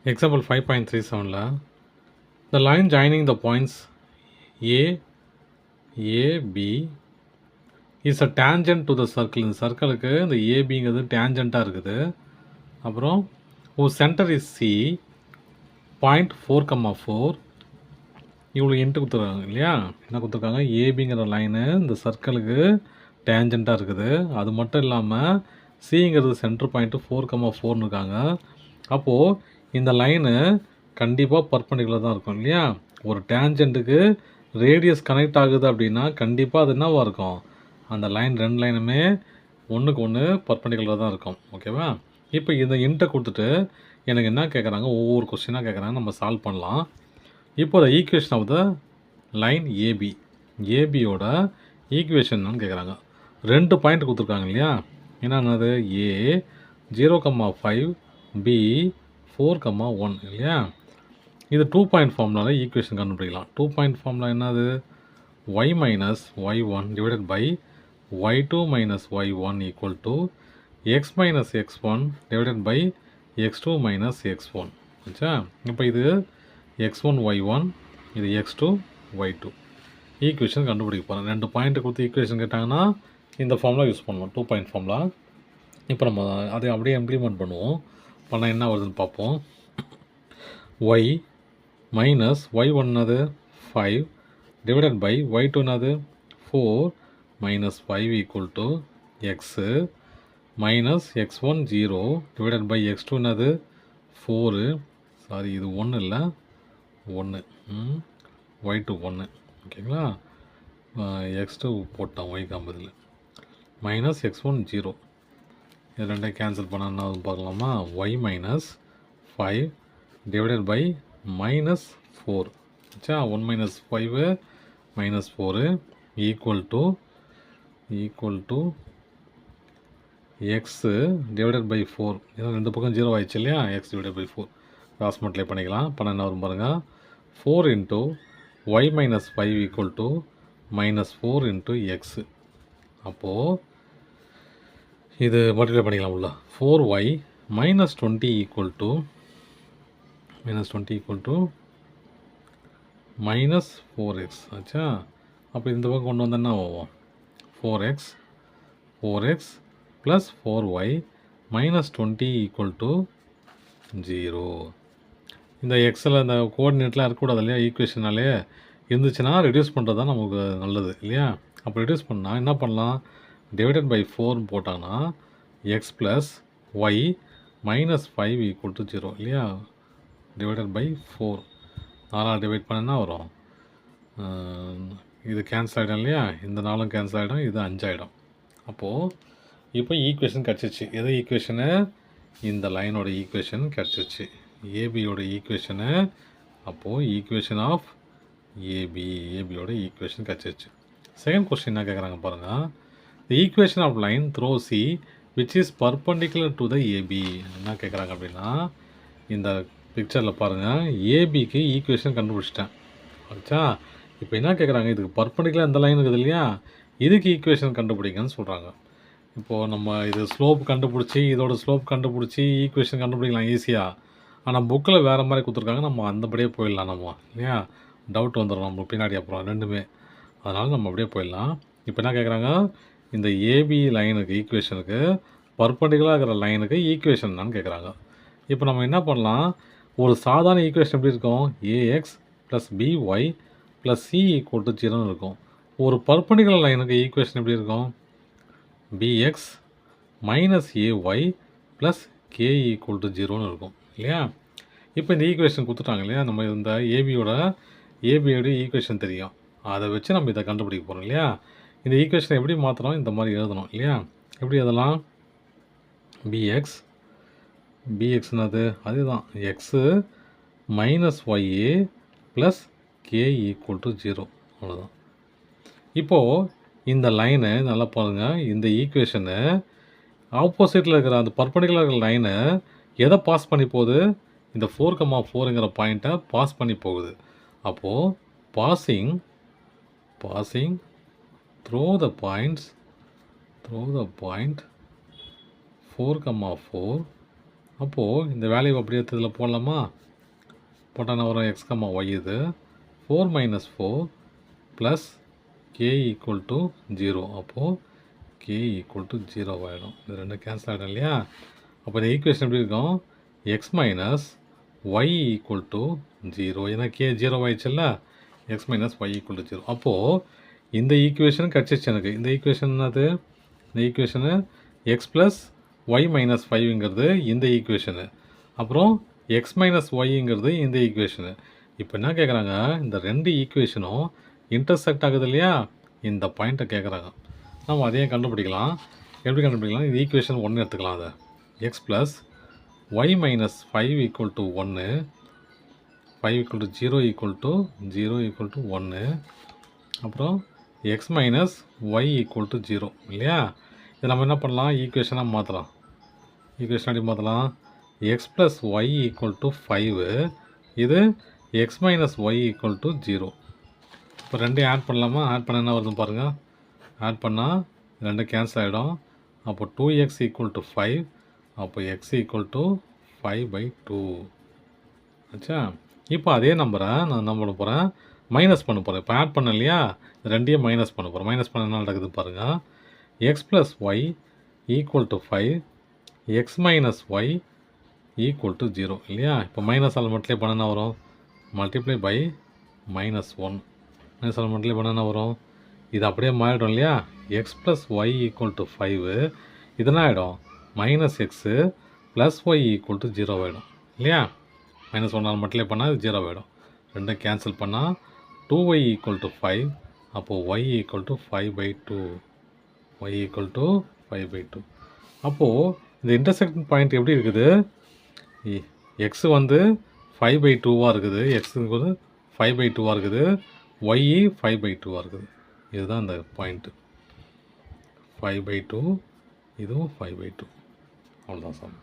Example 5.37 the line joining the points A, B is a tangent to the circle. இந்த சர்க்கிளுக்கு இந்த ஏபிங்கிறது டேஞ்சண்ட்டாக இருக்குது. அப்புறம் centre is C, point 4,4 இவ்வளோ into கொடுத்துருக்காங்க இல்லையா? என்ன கொடுத்துருக்காங்க? ஏபிங்கிற லைனு இந்த சர்க்கிளுக்கு டேஞ்சண்ட்டாக இருக்குது. அது மட்டும் இல்லாமல் சிங்கிறது சென்டர் பாயிண்ட்டு 4,4ன்னு இருக்காங்க. அப்போது இந்த லைனு கண்டிப்பாக பர்பண்டிகுலர் தான் இருக்கும் இல்லையா? ஒரு டேஞ்சண்ட்டுக்கு ரேடியஸ் கனெக்ட் ஆகுது அப்படின்னா கண்டிப்பாக அது என்னவாக இருக்கும்? அந்த லைன் ரெண்டு லைனுமே ஒன்றுக்கு ஒன்று பர்பண்டிகுலராக தான் இருக்கும். ஓகேவா? இப்போ இந்த இன்ட்டை கொடுத்துட்டு எனக்கு என்ன கேட்குறாங்க, ஒவ்வொரு கொஸ்டினாக கேட்குறாங்க, நம்ம சால்வ் பண்ணலாம். இப்போ the equation of the line AB, ஏபியோட ஈக்குவேஷன் கேட்குறாங்க. 2 பாயிண்ட் கொடுத்துருக்காங்க இல்லையா? என்னன்னது? ஏ 0,5 பி 4,1 இல்லையா? இது 2 பாயிண்ட் ஃபார்முலாவில் ஈக்குவேஷன் கண்டுபிடிக்கலாம். 2 பாயிண்ட் ஃபார்முலா என்னது? y minus y1 divided by y2 minus y1 equal to x minus x1 divided by x2 minus x1. ஆச்சா? இப்போ இது x1 y1, இது x2 y2 ஈக்குவேஷன் கண்டுபிடிக்க போகிறோம். 2 பாயிண்ட் கொடுத்து ஈக்குவேஷன் கேட்டாங்கன்னா இந்த ஃபார்முலா யூஸ் பண்ணுவோம், 2 பாயிண்ட் ஃபார்முலா. இப்போ நம்ம அதை அப்படியே இம்ப்ளிமெண்ட் பண்ணுவோம். பண்ணால் என்ன வருதுன்னு பார்ப்போம். y minus y1 அது 5 divided by y2 அது 4 minus 5 equal to x minus x1 0 divided by x2 அது 4, சாரி இது 1 இல்லை 1, y2 1 ஓகேங்களா? x2 போட்டான் y காம்பதில் மைனஸ் x1 0, இது ரெண்டையும் கேன்சல் பண்ணால் என்ன பார்க்கலாமா? y minus 5 divided by minus 4. ஆச்சா? 1 minus 5 minus 4 equal to x divided by 4. ஏன்னா ரெண்டு பக்கம் 0 ஆயிடுச்சு இல்லையா? x divided by 4 cross multiply பண்ணிக்கலாம். பண்ண என்ன வரும் பாருங்கள். 4 into y minus 5 equal to minus 4 into x. அப்போது இது மல்டிப்ளை பண்ணிக்கலாம் உள்ள. 4y minus 20 equal to minus 4x. ஆச்சா? அப்போ இந்த பக்கம் கொண்டு வந்தால் என்ன ஆகும்? 4x plus 4y minus 20 equal to 0. இந்த எக்ஸில் இந்த கோஆர்டினேட்லாம் இருக்கக்கூடாது இல்லையா? ஈக்குவேஷனாலே இருந்துச்சுன்னா ரெடியூஸ் பண்ணுறது தான் நமக்கு நல்லது இல்லையா? அப்போ ரெடியூஸ் பண்ணால் என்ன பண்ணலாம்? டிவைடட் பை 4 போட்டாங்கன்னா x plus y minus 5 equal to 0 இல்லையா? டிவைடட் பை 4 4 டிவைட் பண்ணா வரும். இது கேன்சல் ஆகிடும் இல்லையா? இந்த 4 கேன்சல் ஆகிடும், இது 5 ஆகிடும். அப்போது இப்போ ஈக்குவேஷன் கிடச்சிச்சு. எது ஈக்குவேஷனு? இந்த லைனோட ஈக்குவேஷன் கிடச்சிச்சு, ஏபியோட ஈக்குவேஷனு. அப்போது ஈக்குவேஷன் ஆஃப் ஏபியோட ஈக்குவேஷன் கிடச்சிச்சு. செகண்ட் கொஸ்டின் என்ன கேட்குறாங்க பாருங்கள். The equation of line through C which is perpendicular to the AB. என்ன கேட்குறாங்க அப்படின்னா, இந்த பிக்சரில் பாருங்கள், ஏபிக்கு ஈக்குவேஷன் கண்டுபிடிச்சிட்டேன். ஆச்சா? இப்போ என்ன கேட்குறாங்க, இதுக்கு பர்பண்டிகுலர் இந்த லைன் இருக்குது இல்லையா? இதுக்கு ஈக்குவேஷன் கண்டுபிடிங்கன்னு சொல்கிறாங்க. இப்போது நம்ம இது ஸ்லோப் கண்டுபிடிச்சி இதோட ஸ்லோப் கண்டுபிடிச்சி ஈக்குவேஷன் கண்டுபிடிக்கலாம் ஈஸியாக. ஆனால் புக்கில் வேறு மாதிரி கொடுத்துருக்காங்க, நம்ம அந்தபடியே போயிடலாம் நம்ம இல்லையா? டவுட் வந்துடும் நம்ம பின்னாடி அப்புறம் ரெண்டுமே. அதனால் நம்ம அப்படியே போயிடலாம். இப்போ என்ன கேட்குறாங்க, இந்த ஏபி லைனுக்கு ஈக்குவேஷனுக்கு பர்பண்டிகுலராக இருக்கிற லைனுக்கு ஈக்குவேஷன் என்னான்னு கேட்குறாங்க. இப்போ நம்ம என்ன பண்ணலாம், ஒரு சாதாரண ஈக்குவேஷன் எப்படி இருக்கும்? Ax plus by plus c equal to 0ன்னு இருக்கும். ஒரு பர்பண்டிகுலர் லைனுக்கு ஈக்குவேஷன் எப்படி இருக்கும்? Bx minus ay plus k equal to 0ன்னு இருக்கும் இல்லையா? இப்போ இந்த ஈக்குவேஷன் கொடுத்துட்டாங்க இல்லையா? நம்ம இந்த ஏபியோட ஈக்குவேஷன் தெரியும், அதை வச்சு நம்ம இதை கண்டுபிடிக்க போகிறோம் இல்லையா? இந்த ஈக்குவேஷனை எப்படி மாற்றணும்? இந்த மாதிரி எழுதணும் இல்லையா? எப்படி எழுதலாம்? பிஎக்ஸ்னது அதுதான் x minus y a plus k equal to 0, அவ்வளோதான். இப்போது இந்த லைனு நல்லா பாருங்கள், இந்த ஈக்குவேஷனு ஆப்போசிட்டில் இருக்கிற அந்த பர்பண்டிகுலர் இருக்கிற லைனை எதை பாஸ் பண்ணி போகுது? இந்த 4,4ங்கிற பாயிண்ட்டை பாஸ் பண்ணி போகுது. அப்போது பாசிங் through the point 4,4 அப்போது இந்த வேல்யூ அப்படியே இதில் போடலாமா? போட்டால் என்ன வரும்? எக்ஸ் கம்மா ஒய் இது 4 minus 4 plus k equal to 0. அப்போது கே ஈக்குவல் டு 0 ஆகிடும். இது ரெண்டு கேன்சல் ஆகிடும் இல்லையா? அப்போ இந்த ஈக்குவேஷன் எப்படி இருக்கும்? X minus y equal to 0. ஏன்னா கே 0 ஆயிடுச்சுல்ல, x minus y equal to 0. அப்போது இந்த ஈக்குவேஷன் கிடச்சிச்சு எனக்கு. இந்த ஈக்குவேஷன் என்னது? இந்த equation x plus y minus 5ங்கிறது இந்த ஈக்குவேஷனு, அப்புறம் எக்ஸ் மைனஸ் ஒய்ங்கிறது இந்த ஈக்குவேஷனு. இப்போ என்ன கேட்குறாங்க? இந்த ரெண்டு ஈக்குவேஷனும் இன்டர்செக்ட் ஆகுது இல்லையா? இந்த பாயிண்ட்டை கேட்குறாங்க. நம்ம அதையும் கண்டுபிடிக்கலாம். எப்படி கண்டுபிடிக்கலாம்? இந்த ஈக்குவேஷன் 1 எடுத்துக்கலாம். அதை x plus y minus 5 equal to 1, 5 equal to 0 equal to 0 equal to 1, அப்புறம் x minus y equal to 0 இல்லையா? இதை நம்ம என்ன பண்ணலாம்? ஈக்குவேஷனாக மாற்றலாம். ஈக்குவேஷன் எப்படி மாற்றலாம்? X plus y equal to 5, இது x minus y equal to 0. இப்போ ரெண்டையும் ஆட் பண்ணலாமா? ஆட் பண்ண என்ன வருதுன்னு பாருங்கள். ஆட் பண்ணால் ரெண்டும் கேன்சல் ஆகிடும். அப்போ 2x ஈக்குவல் டு 5, அப்போ x ஈக்குவல் டு 5/2 ஆச்சா? இப்போ அதே நம்பரை நான் என்ன பண்ண போகிறேன்? மைனஸ் பண்ண போகிறேன். இப்போ ஆட் பண்ண இல்லையா? ரெண்டையும் மைனஸ் பண்ண போகிறேன். மைனஸ் பண்ண என்ன நடக்குது பாருங்கள். X plus y equal to 5, x minus y equal to 0 இல்லையா? இப்போ மைனஸ் ஆல் மல்டிப்ளை பண்ண என்ன வரும்? Multiply by -1. Minus all multiply பண்ண என்ன வரும்? இது அப்படியே மாறிடும் இல்லையா? X plus y equal to 5, இதெல்லாம் ஆகிடும் minus x plus y equal to 0 ஆகிடும் இல்லையா? -1 மல்டிப்ளை பண்ணால் இது 0 ஆகிடும். ரெண்டும் கேன்சல் பண்ணால் 2y ஈக்குவல் டு 5, அப்போது y equal to 5/2. Y equal to 5/2. அப்போது இந்த இன்டர்செக்ஷன் பாயிண்ட் எப்படி இருக்குது? எக்ஸ் வந்து 5/2 இருக்குது, எக்ஸுங்கிறது 5/2 இருக்குது, ஒய் 5/2 இருக்குது. இதுதான் இந்த பாயிண்ட்டு. 5/2, இதுவும் 5/2. அவ்வளோதான் சார்.